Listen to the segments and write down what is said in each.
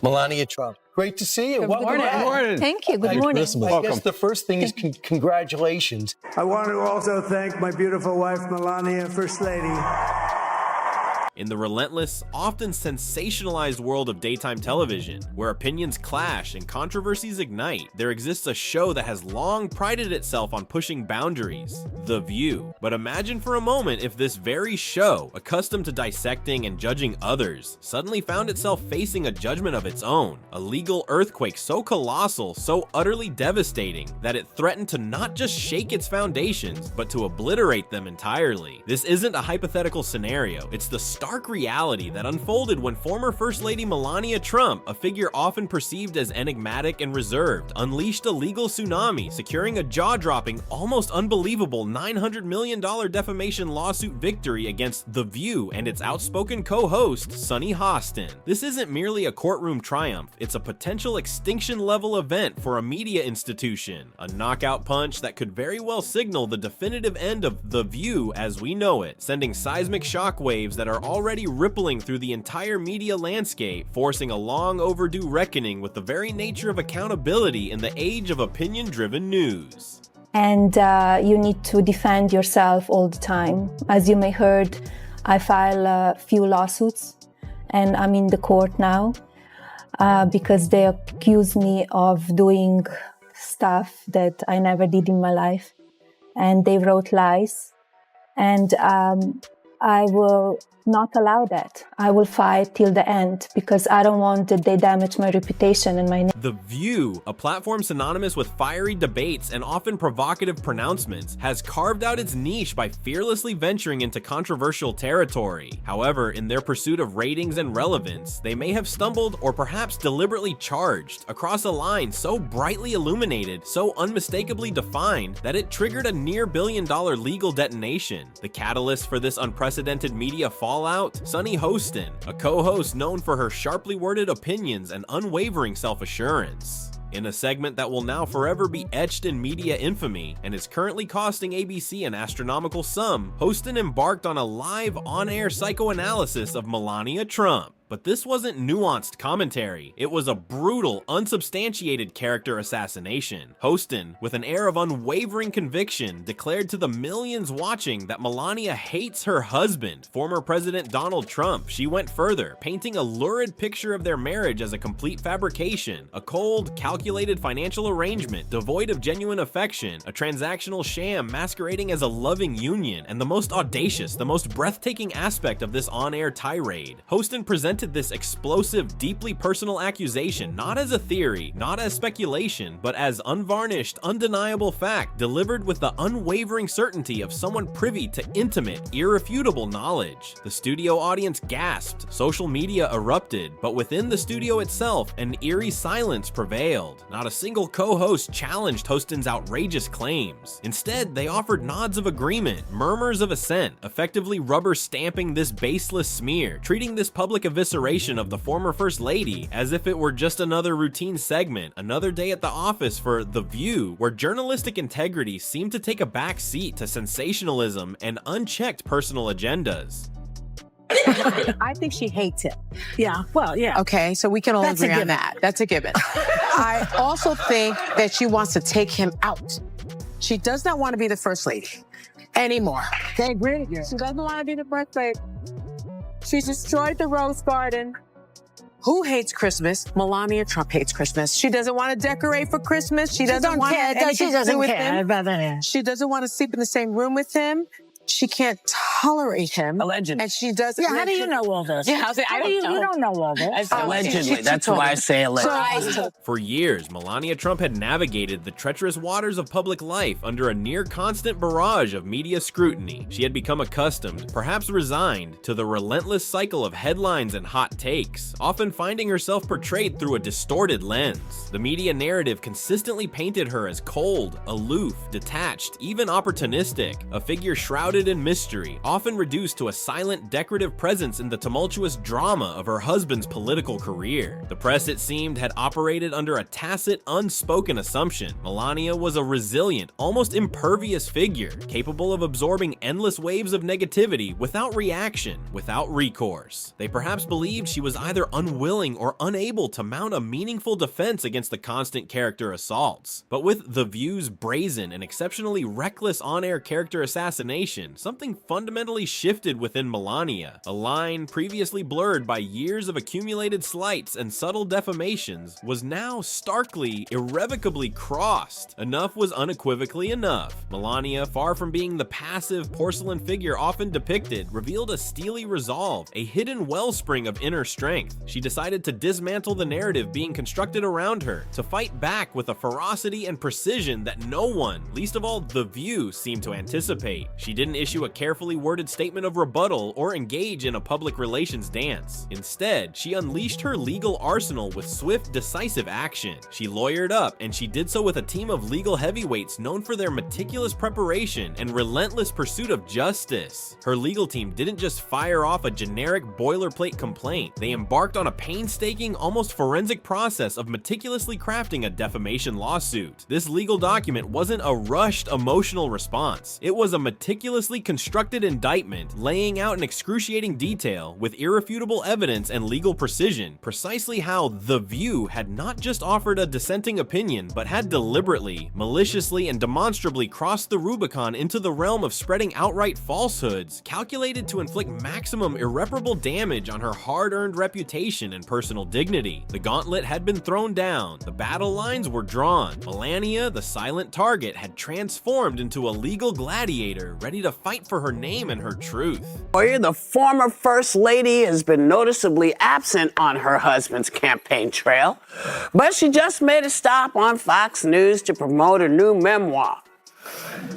Melania Trump, great to see you. Good Welcome morning. back. Good morning. Thank you. Good Merry morning. Christmas. I guess the first thing is congratulations. I want to also thank my beautiful wife, Melania, First Lady. In the relentless, often sensationalized world of daytime television, where opinions clash and controversies ignite, there exists a show that has long prided itself on pushing boundaries: The View. But imagine for a moment if this very show, accustomed to dissecting and judging others, suddenly found itself facing a judgment of its own, a legal earthquake so colossal, so utterly devastating, that it threatened to not just shake its foundations, but to obliterate them entirely. This isn't a hypothetical scenario, it's the stark reality that unfolded when former First Lady Melania Trump, a figure often perceived as enigmatic and reserved, unleashed a legal tsunami, securing a jaw-dropping, almost unbelievable $900 million defamation lawsuit victory against The View and its outspoken co-host, Sunny Hostin. This isn't merely a courtroom triumph, it's a potential extinction-level event for a media institution, a knockout punch that could very well signal the definitive end of The View as we know it, sending seismic shockwaves that are already rippling through the entire media landscape, forcing a long overdue reckoning with the very nature of accountability in the age of opinion-driven news. And you need to defend yourself all the time. As you may heard, I file a few lawsuits and I'm in the court now because they accuse me of doing stuff that I never did in my life. And they wrote lies. And I will not allow that. I will fight till the end because I don't want that they damage my reputation and my name. The View, a platform synonymous with fiery debates and often provocative pronouncements, has carved out its niche by fearlessly venturing into controversial territory. However, in their pursuit of ratings and relevance, they may have stumbled or perhaps deliberately charged across a line so brightly illuminated, so unmistakably defined, that it triggered a near billion-dollar legal detonation. The catalyst for this unprecedented media fallout? Sunny Hostin, a co-host known for her sharply worded opinions and unwavering self-assurance. In a segment that will now forever be etched in media infamy and is currently costing ABC an astronomical sum, Hostin embarked on a live on-air psychoanalysis of Melania Trump. But this wasn't nuanced commentary, it was a brutal, unsubstantiated character assassination. Hostin, with an air of unwavering conviction, declared to the millions watching that Melania hates her husband, former President Donald Trump. She went further, painting a lurid picture of their marriage as a complete fabrication, a cold, calculated financial arrangement, devoid of genuine affection, a transactional sham masquerading as a loving union, and the most audacious, the most breathtaking aspect of this on-air tirade. Hostin presented this explosive, deeply personal accusation not as a theory, not as speculation, but as unvarnished, undeniable fact, delivered with the unwavering certainty of someone privy to intimate, irrefutable knowledge. The studio audience gasped, social media erupted, but within the studio itself, an eerie silence prevailed. Not a single co-host challenged Hostin's outrageous claims. Instead, they offered nods of agreement, murmurs of assent, effectively rubber stamping this baseless smear, treating this public evisceration of the former First Lady as if it were just another routine segment, another day at the office for The View, where journalistic integrity seemed to take a back seat to sensationalism and unchecked personal agendas. I think she hates him. Yeah, well, yeah. Okay, so we can all That's a agree on given. that. That's a given. I also think that she wants to take him out. She does not want to be the First Lady anymore. They agree. Yeah. She doesn't want to be the First Lady. She destroyed the Rose Garden. Who hates Christmas? Melania Trump hates Christmas. She doesn't want to decorate for Christmas. She doesn't want care. anything She to doesn't do with care him. about that. She doesn't want to sleep in the same room with him. She can't tolerate him. Allegedly. And she doesn't. Yeah, how do you know all this? Yeah, I don't know. You don't know all this. Allegedly. That's why I say allegedly. For years, Melania Trump had navigated the treacherous waters of public life under a near-constant barrage of media scrutiny. She had become accustomed, perhaps resigned, to the relentless cycle of headlines and hot takes, often finding herself portrayed through a distorted lens. The media narrative consistently painted her as cold, aloof, detached, even opportunistic, a figure shrouded in mystery, often reduced to a silent, decorative presence in the tumultuous drama of her husband's political career. The press, it seemed, had operated under a tacit, unspoken assumption. Melania was a resilient, almost impervious figure, capable of absorbing endless waves of negativity without reaction, without recourse. They perhaps believed she was either unwilling or unable to mount a meaningful defense against the constant character assaults. But with The View's brazen and exceptionally reckless on-air character assassination, something fundamentally shifted within Melania. A line previously blurred by years of accumulated slights and subtle defamations was now starkly, irrevocably crossed. Enough was unequivocally enough. Melania, far from being the passive porcelain figure often depicted, revealed a steely resolve, a hidden wellspring of inner strength. She decided to dismantle the narrative being constructed around her, to fight back with a ferocity and precision that no one, least of all The View, seemed to anticipate. She didn't issue a carefully worded statement of rebuttal or engage in a public relations dance. Instead, she unleashed her legal arsenal with swift, decisive action. She lawyered up, and she did so with a team of legal heavyweights known for their meticulous preparation and relentless pursuit of justice. Her legal team didn't just fire off a generic boilerplate complaint. They embarked on a painstaking, almost forensic process of meticulously crafting a defamation lawsuit. This legal document wasn't a rushed, emotional response. It was a meticulously constructed indictment, laying out in excruciating detail, with irrefutable evidence and legal precision, precisely how The View had not just offered a dissenting opinion, but had deliberately, maliciously, and demonstrably crossed the Rubicon into the realm of spreading outright falsehoods, calculated to inflict maximum irreparable damage on her hard-earned reputation and personal dignity. The gauntlet had been thrown down, the battle lines were drawn. Melania, the silent target, had transformed into a legal gladiator, ready to fight for her name and her truth. The former First Lady has been noticeably absent on her husband's campaign trail, but she just made a stop on Fox News to promote a new memoir.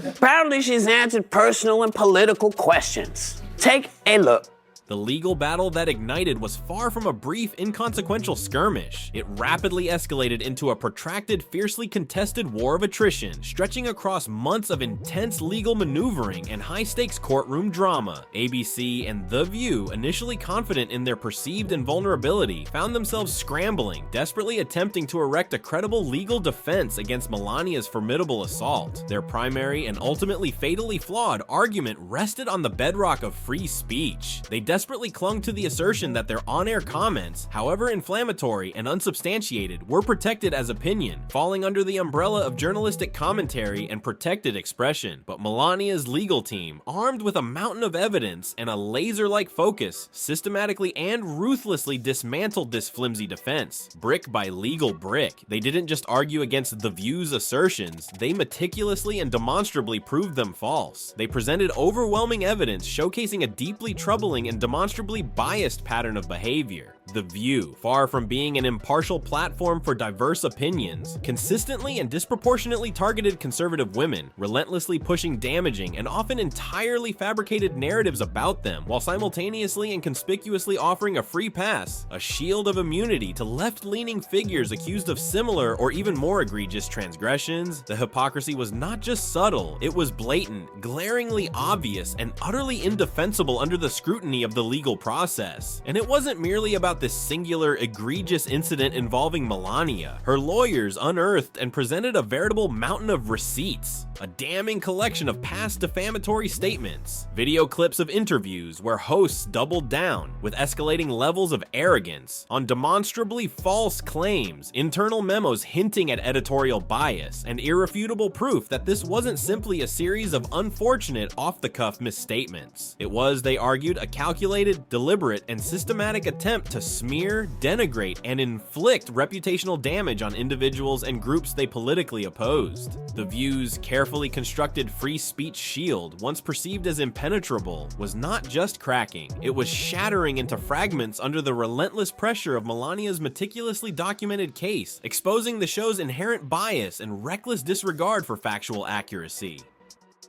Apparently, she's answered personal and political questions. Take a look. The legal battle that ignited was far from a brief, inconsequential skirmish. It rapidly escalated into a protracted, fiercely contested war of attrition, stretching across months of intense legal maneuvering and high-stakes courtroom drama. ABC and The View, initially confident in their perceived invulnerability, found themselves scrambling, desperately attempting to erect a credible legal defense against Melania's formidable assault. Their primary and ultimately fatally flawed argument rested on the bedrock of free speech. They desperately clung to the assertion that their on-air comments, however inflammatory and unsubstantiated, were protected as opinion, falling under the umbrella of journalistic commentary and protected expression. But Melania's legal team, armed with a mountain of evidence and a laser-like focus, systematically and ruthlessly dismantled this flimsy defense, brick by legal brick. They didn't just argue against The View's assertions, they meticulously and demonstrably proved them false. They presented overwhelming evidence showcasing a deeply troubling and demonstrably biased pattern of behavior. The View, far from being an impartial platform for diverse opinions, consistently and disproportionately targeted conservative women, relentlessly pushing damaging and often entirely fabricated narratives about them, while simultaneously and conspicuously offering a free pass, a shield of immunity to left-leaning figures accused of similar or even more egregious transgressions. The hypocrisy was not just subtle, it was blatant, glaringly obvious, and utterly indefensible under the scrutiny of the legal process. And it wasn't merely about this singular, egregious incident involving Melania. Her lawyers unearthed and presented a veritable mountain of receipts, a damning collection of past defamatory statements, video clips of interviews where hosts doubled down with escalating levels of arrogance on demonstrably false claims, internal memos hinting at editorial bias, and irrefutable proof that this wasn't simply a series of unfortunate off-the-cuff misstatements. It was, they argued, a calculated, deliberate, and systematic attempt to smear, denigrate, and inflict reputational damage on individuals and groups they politically opposed. The View's carefully constructed free speech shield, once perceived as impenetrable, was not just cracking, it was shattering into fragments under the relentless pressure of Melania's meticulously documented case, exposing the show's inherent bias and reckless disregard for factual accuracy.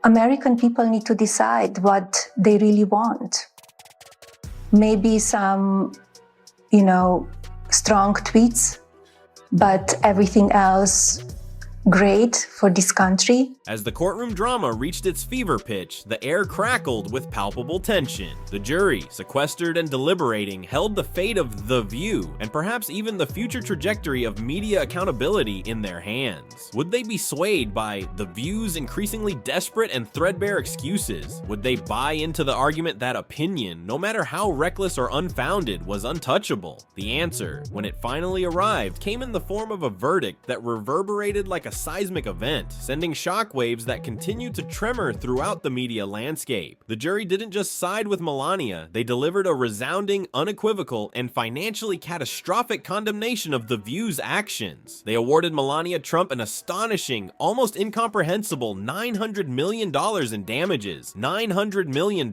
American people need to decide what they really want. Maybe some strong tweets, but everything else great for this country. As the courtroom drama reached its fever pitch, the air crackled with palpable tension. The jury, sequestered and deliberating, held the fate of The View, and perhaps even the future trajectory of media accountability in their hands. Would they be swayed by The View's increasingly desperate and threadbare excuses? Would they buy into the argument that opinion, no matter how reckless or unfounded, was untouchable? The answer, when it finally arrived, came in the form of a verdict that reverberated like a seismic event, sending shockwaves that continued to tremor throughout the media landscape. The jury didn't just side with Melania, they delivered a resounding, unequivocal, and financially catastrophic condemnation of The View's actions. They awarded Melania Trump an astonishing, almost incomprehensible $900 million in damages. $900 million.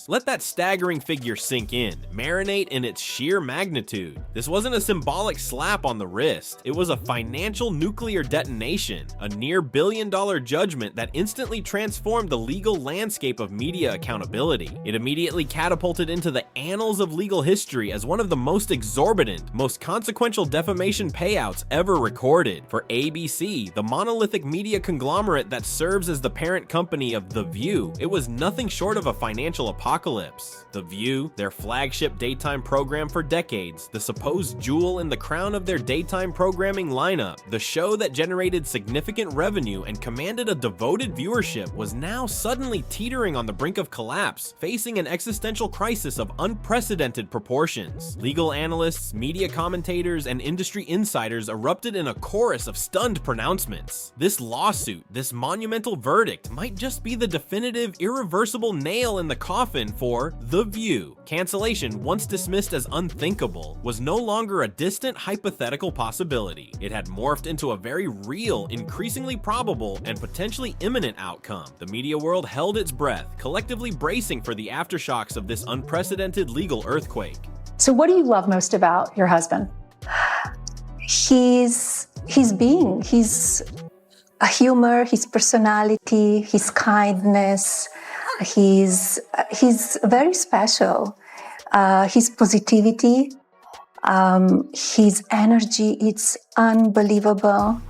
Let that staggering figure sink in, marinate in its sheer magnitude. This wasn't a symbolic slap on the wrist, it was a financial nuclear detonation, a near billion-dollar judgment that instantly transformed the legal landscape of media accountability. It immediately catapulted into the annals of legal history as one of the most exorbitant, most consequential defamation payouts ever recorded. For ABC, the monolithic media conglomerate that serves as the parent company of The View, it was nothing short of a financial apocalypse. The View, their flagship daytime program for decades, the supposed jewel in the crown of their daytime programming lineup, the show that generated significant revenue and commanded a devoted viewership, was now suddenly teetering on the brink of collapse, facing an existential crisis of unprecedented proportions. Legal analysts, media commentators, and industry insiders erupted in a chorus of stunned pronouncements. This lawsuit, this monumental verdict, might just be the definitive, irreversible nail in the coffin for The View. Cancellation, once dismissed as unthinkable, was no longer a distant hypothetical possibility. It had morphed into a very real, increasingly probable, and potentially imminent outcome. The media world held its breath, collectively bracing for the aftershocks of this unprecedented legal earthquake. So what do you love most about your husband? His being, his humor, his personality, his kindness. He's very special. His positivity, his energy, it's unbelievable.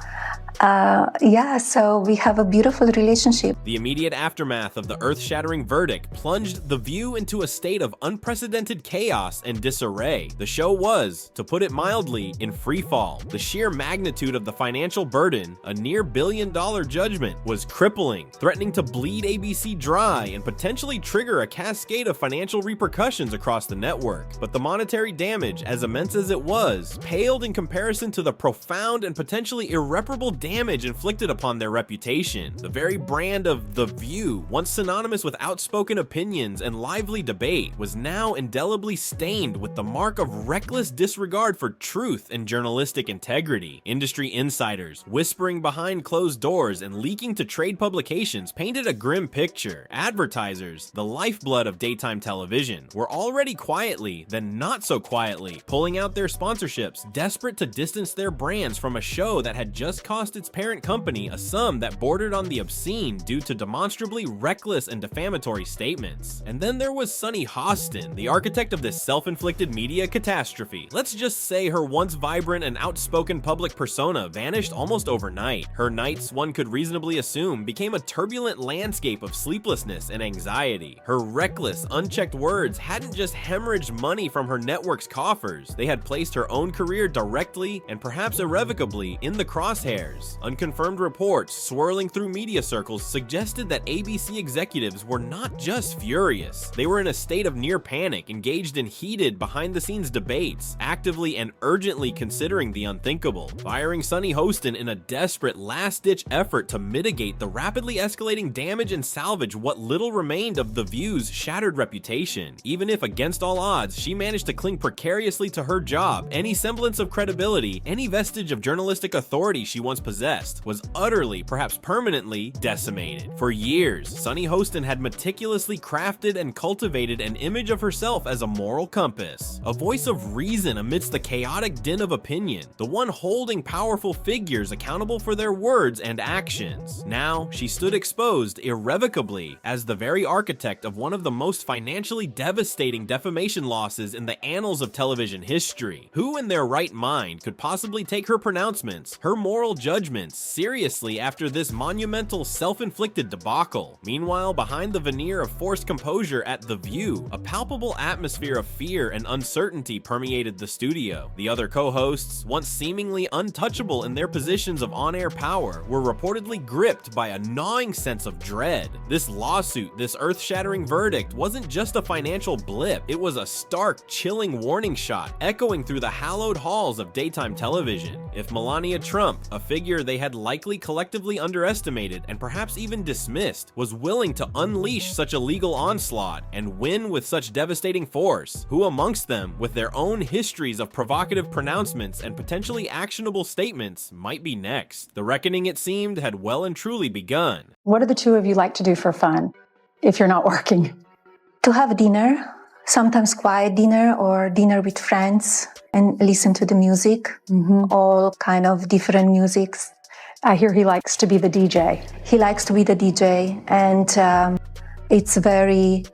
So we have a beautiful relationship. The immediate aftermath of the earth-shattering verdict plunged The View into a state of unprecedented chaos and disarray. The show was, to put it mildly, in free fall. The sheer magnitude of the financial burden, a near billion-dollar judgment, was crippling, threatening to bleed ABC dry and potentially trigger a cascade of financial repercussions across the network. But the monetary damage, as immense as it was, paled in comparison to the profound and potentially irreparable damage inflicted upon their reputation. The very brand of The View, once synonymous with outspoken opinions and lively debate, was now indelibly stained with the mark of reckless disregard for truth and journalistic integrity. Industry insiders, whispering behind closed doors and leaking to trade publications, painted a grim picture. Advertisers, the lifeblood of daytime television, were already quietly, then not so quietly, pulling out their sponsorships, desperate to distance their brands from a show that had just cost its parent company a sum that bordered on the obscene due to demonstrably reckless and defamatory statements. And then there was Sunny Hostin, the architect of this self-inflicted media catastrophe. Let's just say her once vibrant and outspoken public persona vanished almost overnight. Her nights, one could reasonably assume, became a turbulent landscape of sleeplessness and anxiety. Her reckless, unchecked words hadn't just hemorrhaged money from her network's coffers, they had placed her own career directly and perhaps irrevocably in the crosshairs. Unconfirmed reports swirling through media circles suggested that ABC executives were not just furious. They were in a state of near panic, engaged in heated, behind-the-scenes debates, actively and urgently considering the unthinkable, firing Sunny Hostin in a desperate last-ditch effort to mitigate the rapidly escalating damage and salvage what little remained of The View's shattered reputation. Even if, against all odds, she managed to cling precariously to her job, any semblance of credibility, any vestige of journalistic authority she once possessed, was utterly, perhaps permanently, decimated. For years, Sunny Hostin had meticulously crafted and cultivated an image of herself as a moral compass, a voice of reason amidst the chaotic din of opinion, the one holding powerful figures accountable for their words and actions. Now, she stood exposed irrevocably as the very architect of one of the most financially devastating defamation losses in the annals of television history. Who in their right mind could possibly take her pronouncements, her moral judgment, judgments seriously after this monumental self-inflicted debacle. Meanwhile, behind the veneer of forced composure at The View, a palpable atmosphere of fear and uncertainty permeated the studio. The other co-hosts, once seemingly untouchable in their positions of on-air power, were reportedly gripped by a gnawing sense of dread. This lawsuit, this earth-shattering verdict, wasn't just a financial blip, it was a stark, chilling warning shot echoing through the hallowed halls of daytime television. If Melania Trump, a figure they had likely collectively underestimated and perhaps even dismissed, was willing to unleash such a legal onslaught and win with such devastating force, who amongst them, with their own histories of provocative pronouncements and potentially actionable statements, might be next? The reckoning, it seemed, had well and truly begun. What do the two of you like to do for fun if you're not working? To have dinner, sometimes quiet dinner or dinner with friends, and listen to the music, all kind of different musics. I hear he likes to be the DJ. He likes to be the DJ, and it's very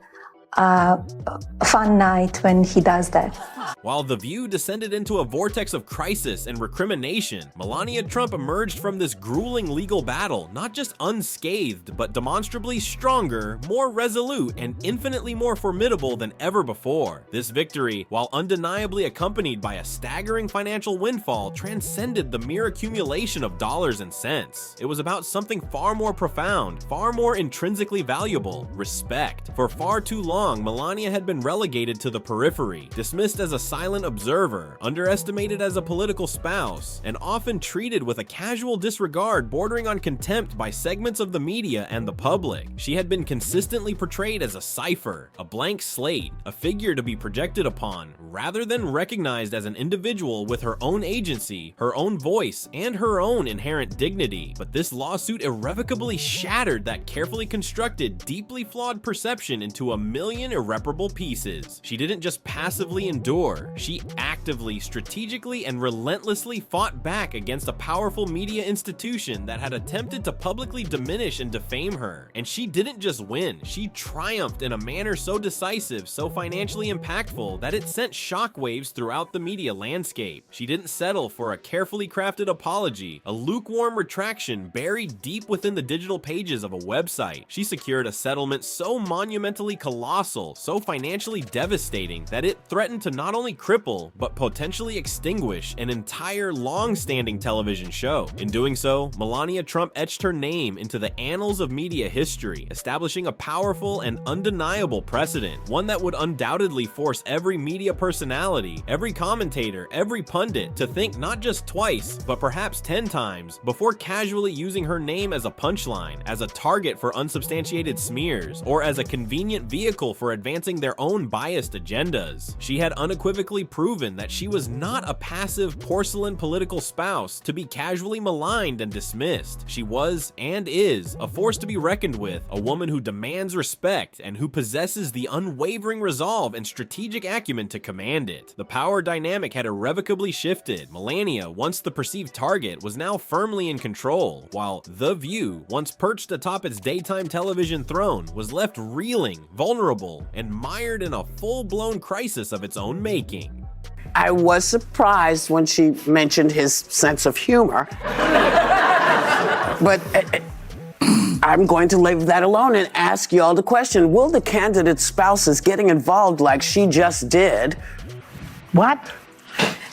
fun night when he does that. While The View descended into a vortex of crisis and recrimination, Melania Trump emerged from this grueling legal battle not just unscathed, but demonstrably stronger, more resolute, and infinitely more formidable than ever before. This victory, while undeniably accompanied by a staggering financial windfall, transcended the mere accumulation of dollars and cents. It was about something far more profound, far more intrinsically valuable: respect. For far too long, Melania had been relegated to the periphery, dismissed as a silent observer, underestimated as a political spouse, and often treated with a casual disregard bordering on contempt by segments of the media and the public. She had been consistently portrayed as a cipher, a blank slate, a figure to be projected upon, rather than recognized as an individual with her own agency, her own voice, and her own inherent dignity. But this lawsuit irrevocably shattered that carefully constructed, deeply flawed perception into a million irreparable pieces. She didn't just passively endure, she actively, strategically, and relentlessly fought back against a powerful media institution that had attempted to publicly diminish and defame her. And she didn't just win, she triumphed in a manner so decisive, so financially impactful, that it sent shockwaves throughout the media landscape. She didn't settle for a carefully crafted apology, a lukewarm retraction buried deep within the digital pages of a website. She secured a settlement so monumentally colossal, so financially devastating, that it threatened to not only cripple, but potentially extinguish an entire long-standing television show. In doing so, Melania Trump etched her name into the annals of media history, establishing a powerful and undeniable precedent, one that would undoubtedly force every media personality, every commentator, every pundit to think not just twice, but perhaps 10 times before casually using her name as a punchline, as a target for unsubstantiated smears, or as a convenient vehicle for advancing their own biased agendas. She had unequivocally proven that she was not a passive porcelain political spouse to be casually maligned and dismissed. She was, and is, a force to be reckoned with, a woman who demands respect and who possesses the unwavering resolve and strategic acumen to command it. The power dynamic had irrevocably shifted. Melania, once the perceived target, was now firmly in control, while The View, once perched atop its daytime television throne, was left reeling, vulnerable, and mired in a full-blown crisis of its own making. I was surprised when she mentioned his sense of humor. But I'm going to leave that alone and ask y'all the question, will the candidate spouses getting involved like she just did? What?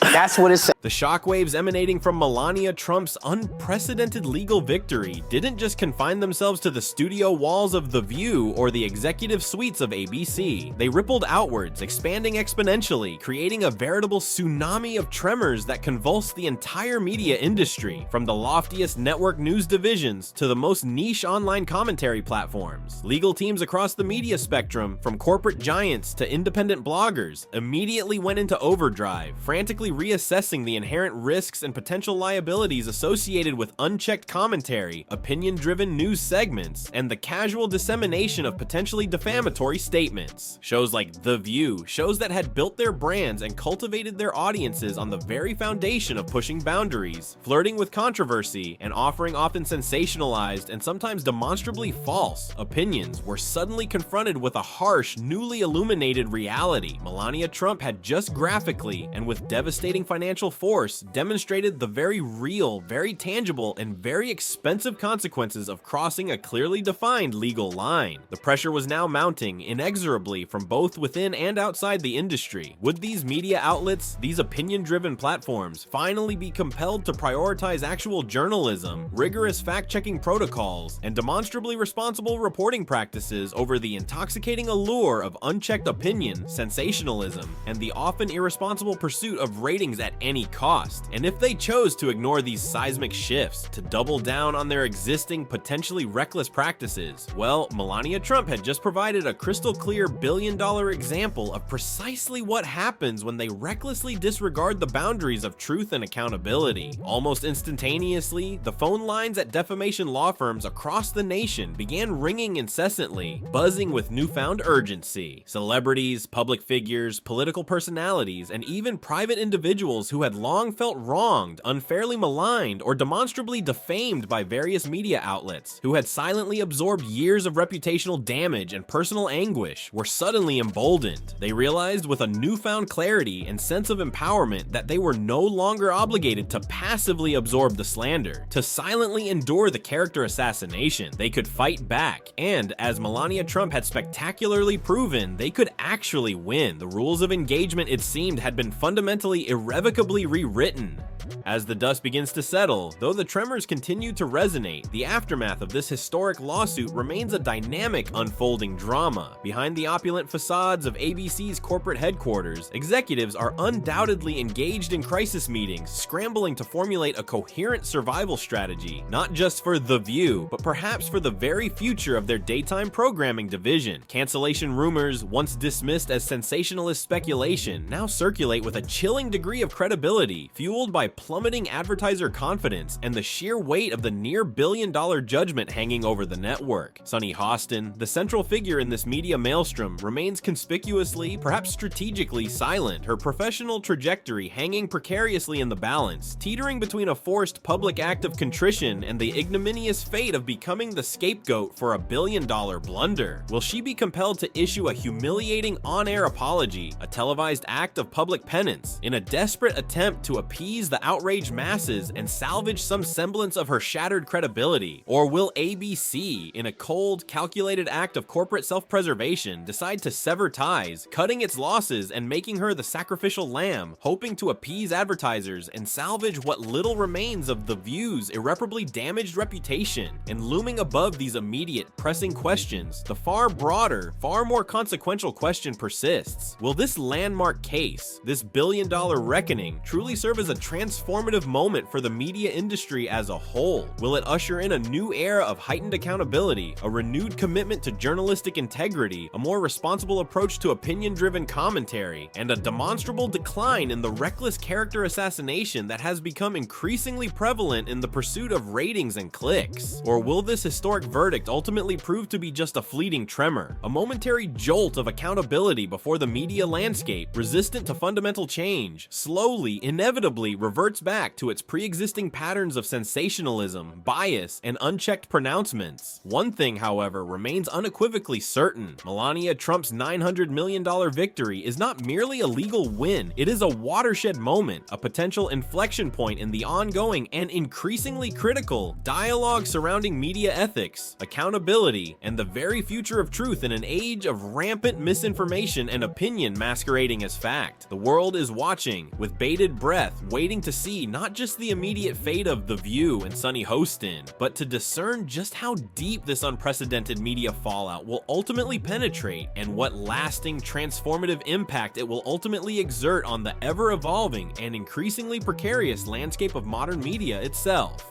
That's what it said. The shockwaves emanating from Melania Trump's unprecedented legal victory didn't just confine themselves to the studio walls of The View or the executive suites of ABC. They rippled outwards, expanding exponentially, creating a veritable tsunami of tremors that convulsed the entire media industry, from the loftiest network news divisions to the most niche online commentary platforms. Legal teams across the media spectrum, from corporate giants to independent bloggers, immediately went into overdrive, frantically reassessing the inherent risks and potential liabilities associated with unchecked commentary, opinion-driven news segments, and the casual dissemination of potentially defamatory statements. Shows like The View, shows that had built their brands and cultivated their audiences on the very foundation of pushing boundaries, flirting with controversy, and offering often sensationalized and sometimes demonstrably false opinions, were suddenly confronted with a harsh, newly illuminated reality. Melania Trump had just graphically and with devastating intimidating financial force demonstrated the very real, very tangible, and very expensive consequences of crossing a clearly defined legal line. The pressure was now mounting inexorably from both within and outside the industry. Would these media outlets, these opinion-driven platforms, finally be compelled to prioritize actual journalism, rigorous fact-checking protocols, and demonstrably responsible reporting practices over the intoxicating allure of unchecked opinion, sensationalism, and the often irresponsible pursuit of ratings at any cost? And if they chose to ignore these seismic shifts, to double down on their existing, potentially reckless practices, well, Melania Trump had just provided a crystal clear billion-dollar example of precisely what happens when they recklessly disregard the boundaries of truth and accountability. Almost instantaneously, the phone lines at defamation law firms across the nation began ringing incessantly, buzzing with newfound urgency. Celebrities, public figures, political personalities, and even private individuals who had long felt wronged, unfairly maligned, or demonstrably defamed by various media outlets, who had silently absorbed years of reputational damage and personal anguish, were suddenly emboldened. They realized with a newfound clarity and sense of empowerment that they were no longer obligated to passively absorb the slander, to silently endure the character assassination. They could fight back, and as Melania Trump had spectacularly proven, they could actually win. The rules of engagement, it seemed, had been fundamentally irrevocably rewritten. As the dust begins to settle, though the tremors continue to resonate, the aftermath of this historic lawsuit remains a dynamic, unfolding drama. Behind the opulent facades of ABC's corporate headquarters, executives are undoubtedly engaged in crisis meetings, scrambling to formulate a coherent survival strategy, not just for The View, but perhaps for the very future of their daytime programming division. Cancellation rumors, once dismissed as sensationalist speculation, now circulate with a chilling degree of credibility, fueled by plummeting advertiser confidence and the sheer weight of the near billion-dollar judgment hanging over the network. Sunny Hostin, the central figure in this media maelstrom, remains conspicuously, perhaps strategically, silent, her professional trajectory hanging precariously in the balance, teetering between a forced public act of contrition and the ignominious fate of becoming the scapegoat for a billion-dollar blunder. Will she be compelled to issue a humiliating on-air apology, a televised act of public penance, in a desperate attempt to appease the outraged masses and salvage some semblance of her shattered credibility? Or will ABC, in a cold, calculated act of corporate self-preservation, decide to sever ties, cutting its losses and making her the sacrificial lamb, hoping to appease advertisers and salvage what little remains of The View's irreparably damaged reputation? And looming above these immediate, pressing questions, the far broader, far more consequential question persists. Will this landmark case, this billion-dollar reckoning, truly serve as a transformative moment for the media industry as a whole? Will it usher in a new era of heightened accountability, a renewed commitment to journalistic integrity, a more responsible approach to opinion-driven commentary, and a demonstrable decline in the reckless character assassination that has become increasingly prevalent in the pursuit of ratings and clicks? Or will this historic verdict ultimately prove to be just a fleeting tremor, a momentary jolt of accountability before the media landscape, resistant to fundamental change, slowly, inevitably reverts back to its pre-existing patterns of sensationalism, bias, and unchecked pronouncements? One thing, however, remains unequivocally certain. Melania Trump's $900 million victory is not merely a legal win, it is a watershed moment, a potential inflection point in the ongoing and increasingly critical dialogue surrounding media ethics, accountability, and the very future of truth in an age of rampant misinformation and opinion masquerading as fact. The world is watching, with bated breath, waiting to see not just the immediate fate of The View and Sunny Hostin, but to discern just how deep this unprecedented media fallout will ultimately penetrate and what lasting, transformative impact it will ultimately exert on the ever-evolving and increasingly precarious landscape of modern media itself.